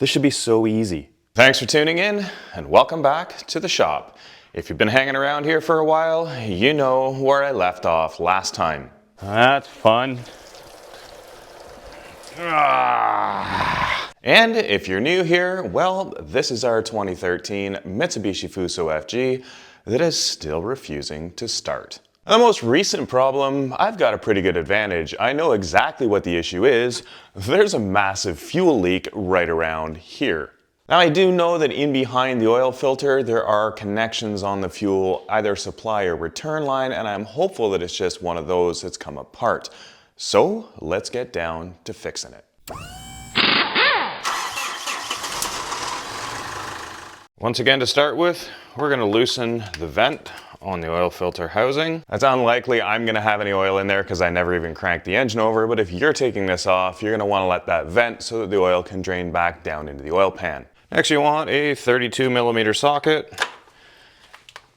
This should be so easy. Thanks for tuning in and welcome back to the shop. If you've been hanging around here for a while, you know where I left off last time. That's fun. And if you're new here, well, this is our 2013 Mitsubishi Fuso FG that is still refusing to start. The most recent problem, I've got a pretty good advantage. I know exactly what the issue is. There's a massive fuel leak right around here. Now I do know that in behind the oil filter there are connections on the fuel, either supply or return line, and I'm hopeful that it's just one of those that's come apart. So let's get down to fixing it. Once again, to start with, we're going to loosen the vent on the oil filter housing. It's unlikely I'm going to have any oil in there because I never even cranked the engine over, but if you're taking this off, you're going to want to let that vent so that the oil can drain back down into the oil pan. Next, you want a 32mm socket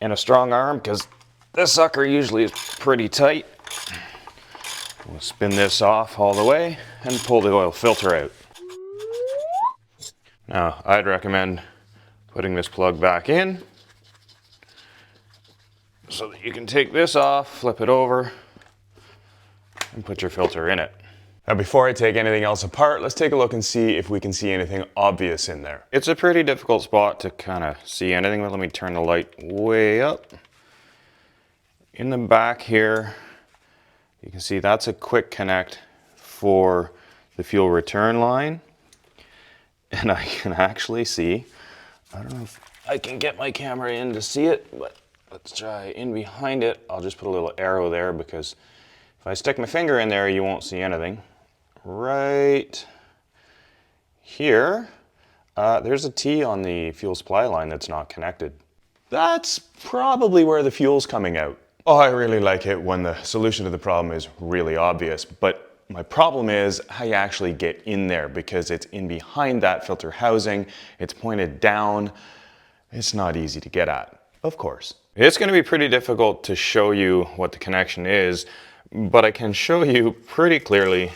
and a strong arm because this sucker usually is pretty tight. We'll spin this off all the way and pull the oil filter out. Now, I'd recommend putting this plug back in so that you can take this off, flip it over, and put your filter in it. Now before I take anything else apart, let's take a look and see if we can see anything obvious in there. It's a pretty difficult spot to kind of see anything, but let me turn the light way up. In the back here, you can see that's a quick connect for the fuel return line. And I can actually see, I don't know if I can get my camera in to see it, but let's try in behind it. I'll just put a little arrow there because if I stick my finger in there, you won't see anything. Right here, there's a T on the fuel supply line that's not connected. That's probably where the fuel's coming out. Oh, I really like it when the solution to the problem is really obvious, but my problem is how you actually get in there because it's in behind that filter housing, it's pointed down, it's not easy to get at, of course. It's going to be pretty difficult to show you what the connection is, but I can show you pretty clearly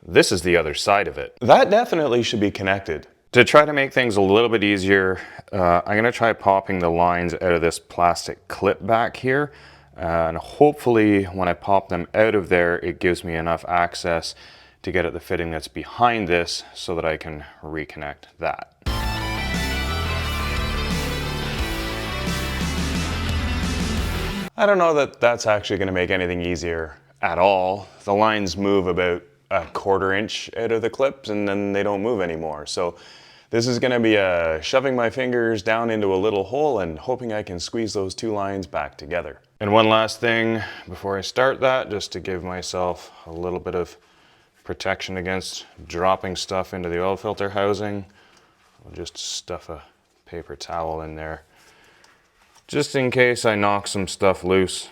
this is the other side of it. That definitely should be connected. To try to make things a little bit easier, I'm going to try popping the lines out of this plastic clip back here. And hopefully when I pop them out of there, it gives me enough access to get at the fitting that's behind this so that I can reconnect that. I don't know that that's actually going to make anything easier at all. The lines move about a 1/4 inch out of the clips and then they don't move anymore. So this is going to be shoving my fingers down into a little hole and hoping I can squeeze those two lines back together. And one last thing before I start that, just to give myself a little bit of protection against dropping stuff into the oil filter housing, I'll just stuff a paper towel in there just in case I knock some stuff loose,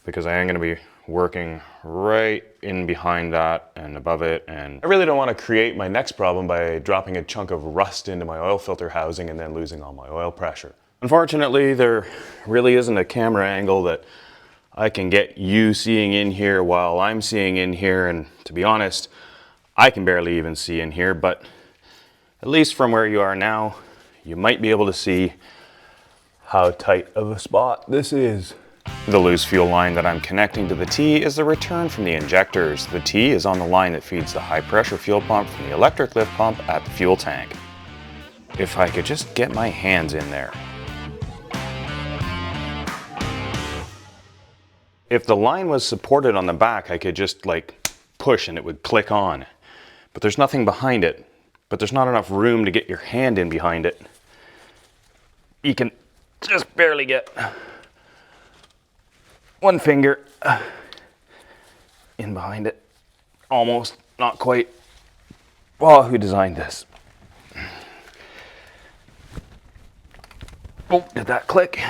because I am going to be working right in behind that and above it, and I really don't want to create my next problem by dropping a chunk of rust into my oil filter housing and then losing all my oil pressure. Unfortunately, there really isn't a camera angle that I can get you seeing in here while I'm seeing in here, and to be honest, I can barely even see in here, but at least from where you are now, you might be able to see how tight of a spot this is. The loose fuel line that I'm connecting to the T is the return from the injectors. The T is on the line that feeds the high pressure fuel pump from the electric lift pump at the fuel tank. If I could just get my hands in there. If the line was supported on the back, I could just like push and it would click on. But there's nothing behind it. But there's not enough room to get your hand in behind it. You can just barely get one finger in behind it. Almost, not quite. Oh, who designed this? Oh, did that click?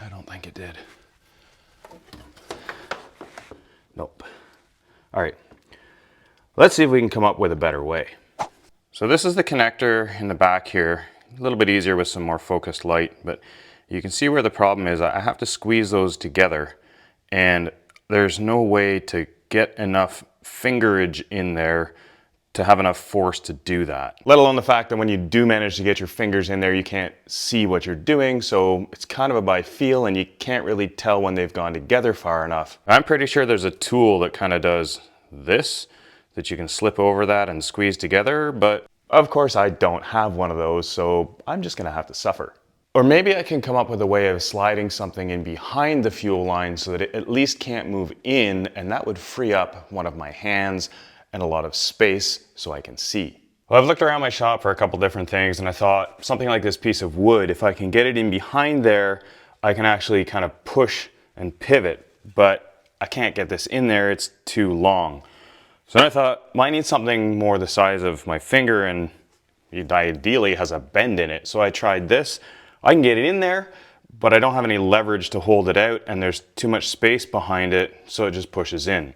I don't think it did. Nope. All right, let's see if we can come up with a better way. So this is the connector in the back here. A little bit easier with some more focused light, but you can see where the problem is. I have to squeeze those together, and there's no way to get enough fingerage in there to have enough force to do that. Let alone the fact that when you do manage to get your fingers in there, you can't see what you're doing, so it's kind of a by feel and you can't really tell when they've gone together far enough. I'm pretty sure there's a tool that kind of does this, that you can slip over that and squeeze together, but of course I don't have one of those, so I'm just gonna have to suffer. Or maybe I can come up with a way of sliding something in behind the fuel line so that it at least can't move in, and that would free up one of my hands and a lot of space so I can see. Well, I've looked around my shop for a couple different things, and I thought something like this piece of wood, if I can get it in behind there, I can actually kind of push and pivot, but I can't get this in there, it's too long. So then I thought, well, I need something more the size of my finger and it ideally has a bend in it. So I tried this. I can get it in there, but I don't have any leverage to hold it out and there's too much space behind it, so it just pushes in.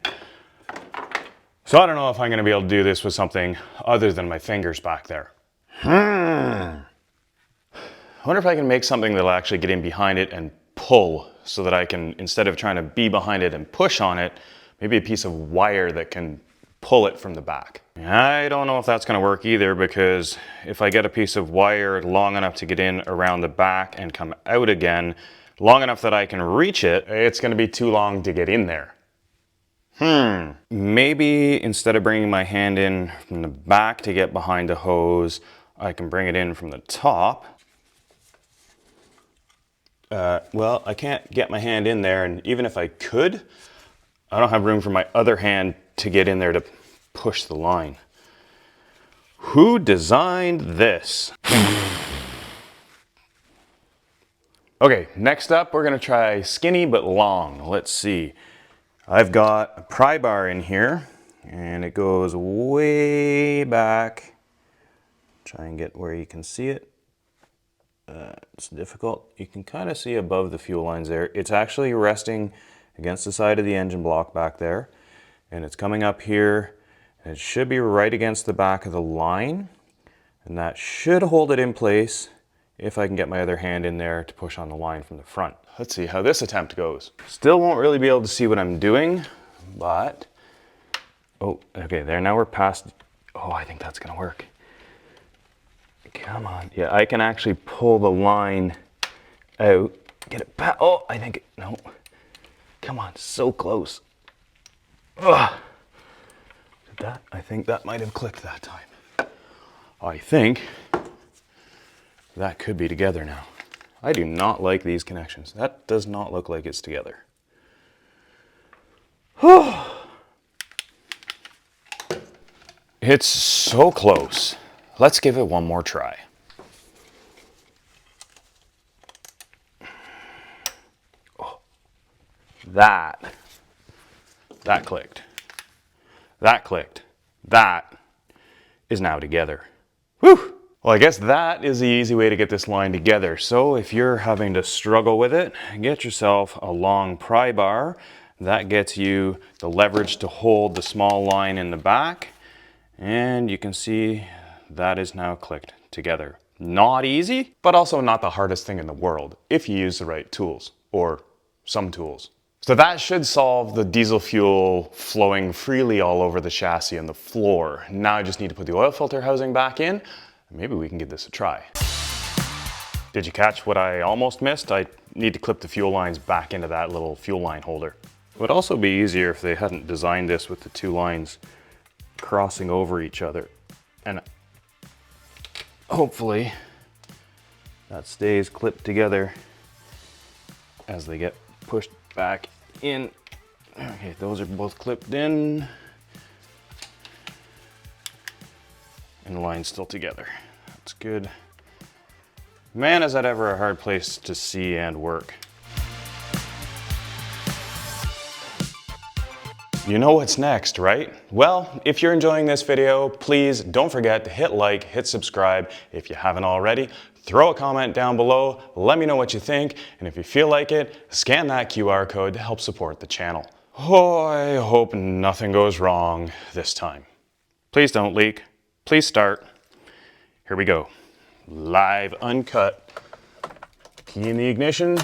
So I don't know if I'm gonna be able to do this with something other than my fingers back there. I wonder if I can make something that'll actually get in behind it and pull so that I can, instead of trying to be behind it and push on it, maybe a piece of wire that can pull it from the back. I don't know if that's gonna work either, because if I get a piece of wire long enough to get in around the back and come out again, long enough that I can reach it, it's gonna be too long to get in there. Maybe instead of bringing my hand in from the back to get behind the hose, I can bring it in from the top. Well, I can't get my hand in there, and even if I could, I don't have room for my other hand to get in there to push the line. Who designed this? Okay, next up we're gonna try skinny but long. Let's see. I've got a pry bar in here and it goes way back. Try and get where you can see it. It's difficult. You can kind of see above the fuel lines there. It's actually resting against the side of the engine block back there, and it's coming up here, and it should be right against the back of the line, and that should hold it in place if I can get my other hand in there to push on the line from the front. Let's see how this attempt goes. Still won't really be able to see what I'm doing, but oh, okay, there, now we're past. Oh, I think that's gonna work. Come on. Yeah, I can actually pull the line out, get it back. Oh, I think, no. Come on, so close. Ugh. Did that? I think that might have clicked that time. I think that could be together now. I do not like these connections. That does not look like it's together. It's so close. Let's give it one more try. Oh, that clicked. That clicked. That is now together. Whew! Well, I guess that is the easy way to get this line together. So if you're having to struggle with it, get yourself a long pry bar. That gets you the leverage to hold the small line in the back. And you can see that is now clicked together. Not easy, but also not the hardest thing in the world if you use the right tools, or some tools. So that should solve the diesel fuel flowing freely all over the chassis and the floor. Now I just need to put the oil filter housing back in. Maybe we can give this a try. Did you catch what I almost missed? I need to clip the fuel lines back into that little fuel line holder. It would also be easier if they hadn't designed this with the two lines crossing over each other. And hopefully that stays clipped together as they get pushed back in. Okay, those are both clipped in. And the line's still together. That's good. Man, is that ever a hard place to see and work. You know what's next, right? Well, if you're enjoying this video, please don't forget to hit like, hit subscribe if you haven't already. Throw a comment down below, let me know what you think, and if you feel like it, scan that QR code to help support the channel. Oh, I hope nothing goes wrong this time. Please don't leak. Please start. Here we go. Live, uncut. Key in the ignition.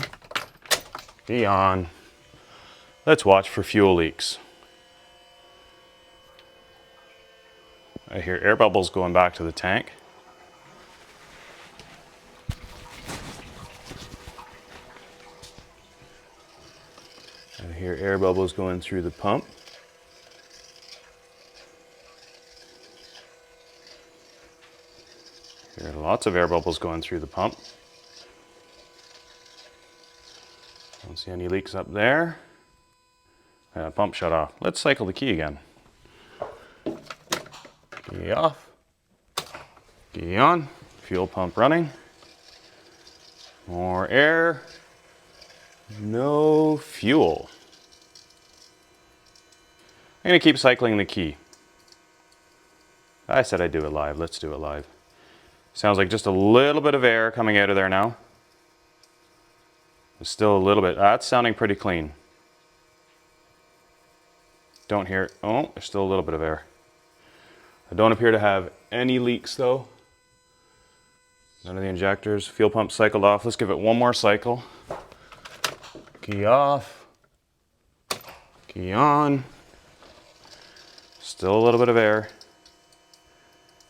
Be on. Let's watch for fuel leaks. I hear air bubbles going back to the tank. I hear air bubbles going through the pump. There are lots of air bubbles going through the pump. Don't see any leaks up there. Pump shut off. Let's cycle the key again. Key off. Key on. Fuel pump running. More air. No fuel. I'm going to keep cycling the key. I said I'd do it live. Let's do it live. Sounds like just a little bit of air coming out of there now. There's still a little bit. That's sounding pretty clean. Don't hear, oh, there's still a little bit of air. I don't appear to have any leaks though. None of the injectors. Fuel pump cycled off. Let's give it one more cycle. Key off. Key on. Still a little bit of air.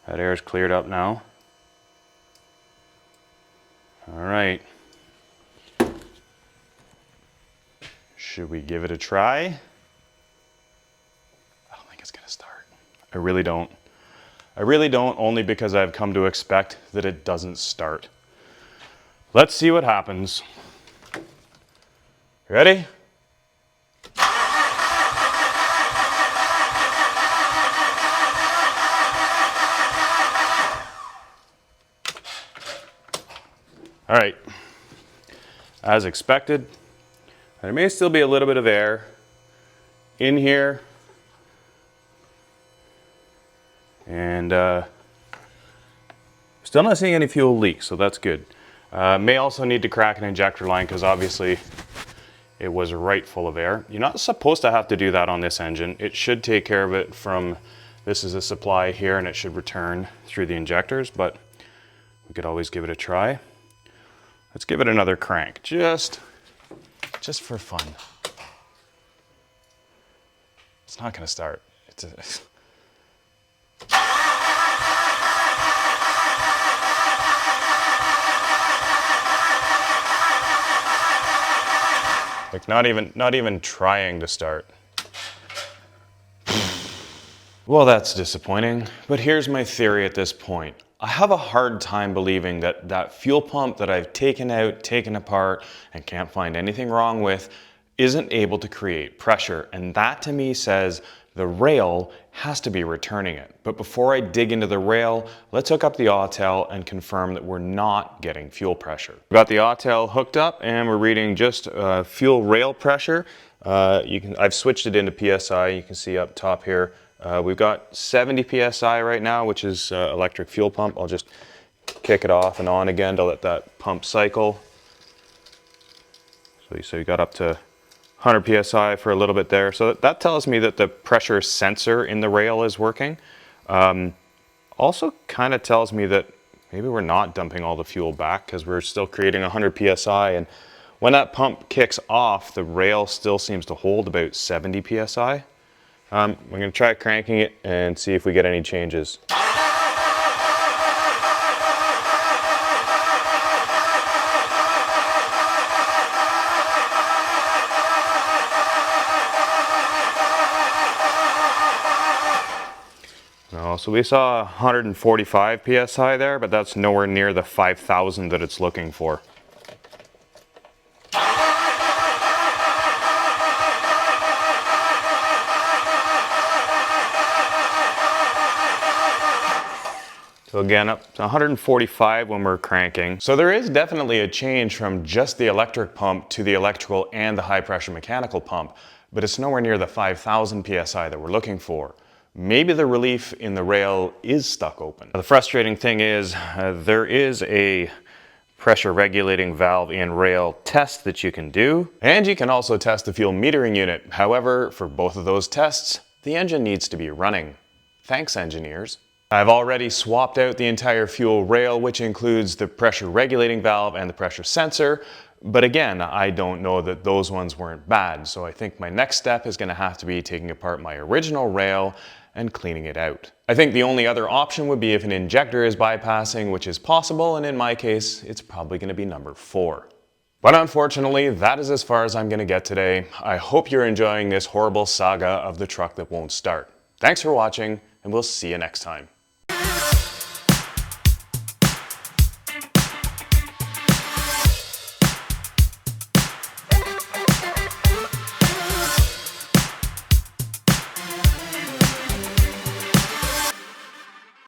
That air is cleared up now. All right. Should we give it a try? I don't think it's gonna start. I really don't. I really don't, only because I've come to expect that it doesn't start. Let's see what happens. Ready? All right, as expected, there may still be a little bit of air in here, and still not seeing any fuel leaks, so that's good. May also need to crack an injector line because obviously it was right full of air. You're not supposed to have to do that on this engine. It should take care of it from, this is a supply here and it should return through the injectors, but we could always give it a try. Let's give it another crank, just for fun. It's not gonna start. Like not even trying to start. Well, that's disappointing, but here's my theory at this point. I have a hard time believing that that fuel pump that I've taken out, taken apart, and can't find anything wrong with isn't able to create pressure. And that to me says the rail has to be returning it. But before I dig into the rail, let's hook up the Autel and confirm that we're not getting fuel pressure. We've got the Autel hooked up and we're reading just fuel rail pressure. I've switched it into PSI, you can see up top here. We've got 70 PSI right now, which is electric fuel pump. I'll just kick it off and on again to let that pump cycle. So you got up to 100 PSI for a little bit there. So that tells me that the pressure sensor in the rail is working. Also kind of tells me that maybe we're not dumping all the fuel back because we're still creating 100 PSI. And when that pump kicks off, the rail still seems to hold about 70 PSI. We're going to try cranking it and see if we get any changes. So we saw 145 PSI there, but that's nowhere near the 5,000 that it's looking for. So again, up to 145 when we're cranking. So there is definitely a change from just the electric pump to the electrical and the high pressure mechanical pump, but it's nowhere near the 5,000 PSI that we're looking for. Maybe the relief in the rail is stuck open. The frustrating thing is there is a pressure regulating valve in rail test that you can do. And you can also test the fuel metering unit. However, for both of those tests, the engine needs to be running. Thanks, engineers. I've already swapped out the entire fuel rail, which includes the pressure regulating valve and the pressure sensor. But again, I don't know that those ones weren't bad. So I think my next step is going to have to be taking apart my original rail and cleaning it out. I think the only other option would be if an injector is bypassing, which is possible, and in my case, it's probably going to be number 4. But unfortunately, that is as far as I'm going to get today. I hope you're enjoying this horrible saga of the truck that won't start. Thanks for watching, and we'll see you next time.